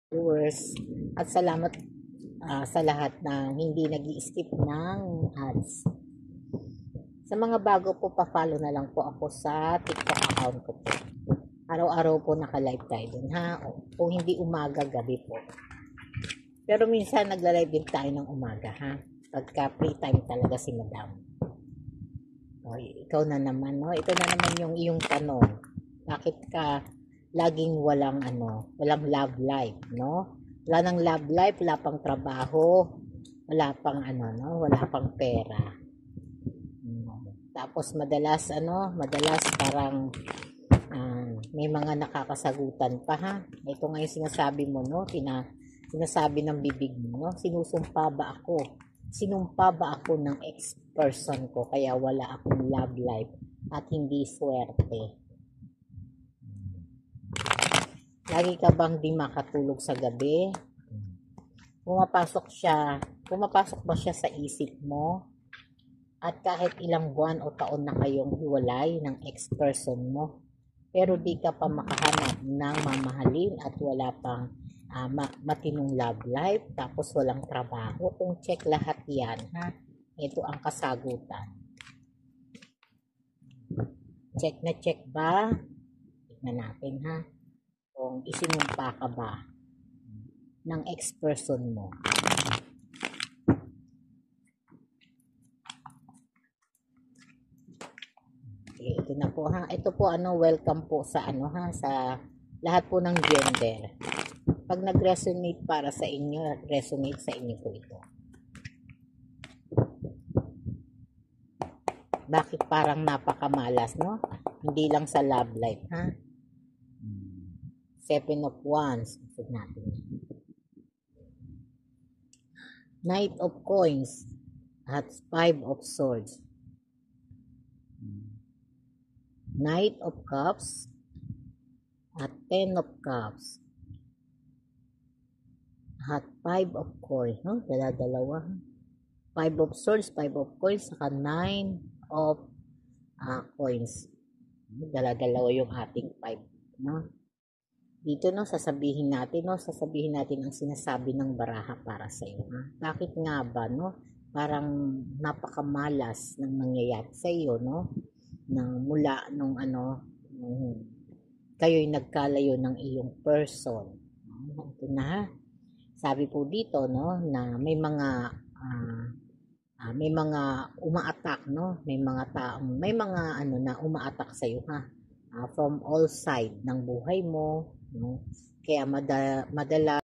viewers at salamat sa lahat ng hindi nag-i-skip ng ads. Sa mga bago po, pa-follow na lang po ako sa TikTok account ko po. Araw-araw po naka-live tayo dun, ha? Kung hindi umaga, gabi po. Pero minsan nagla-live din tayo ng umaga, ha? Pagka free time talaga si Madam. O, ikaw na naman, no? Ito na naman yung iyong tanong. Bakit ka laging walang love life, no? Wala nang love life, wala pang trabaho, wala pang wala pang pera. Tapos madalas parang may mga nakakasagutan pa, ha. Ito nga yung sinasabi mo, no? Sinasabi ng bibig mo, no? Sinumpa ba ako ng ex-person ko kaya wala akong love life at hindi swerte? Lagi ka bang di makatulog sa gabi? Pumapasok ba siya sa isip mo? At kahit ilang buwan o taon na kayong hiwalay ng ex-person mo, pero di ka pa makahanap ng mamahalin at wala pang matinong love life, tapos walang trabaho. Kung check lahat yan, ha? Ito ang kasagutan. Check na check ba? Tignan natin, ha? Kung isinumpa ka ba ng ex-person mo. Okay, ito na po, ha. Ito po welcome po sa sa lahat po ng gender. Pag nag-resonate para sa inyo, resonate sa inyo po ito. Bakit parang napakamalas, no? Hindi lang sa love life, ha? 7 of Wands. Tignan natin. Knight of Coins at 5 of Swords. Knight of Cups at 10 of Cups at 5 of Coins, no? Dalawa. 5 of Swords, 5 of Coins, saka 9 of Coins. Dalawa yung ating 5, no? Dito, no, sasabihin natin ang sinasabi ng baraha para sa iyo, ha? Bakit nga ba, no? Parang napakamalas ng nangyayari sa iyo, no? Nang mula nung kayo'y nagkalayo ng iyong person. Ito na, ha? Sabi po dito, no, na may mga uma-attack, no? May mga na uma-attack sa iyo, ha? From all side ng buhay mo, no? Kaya madala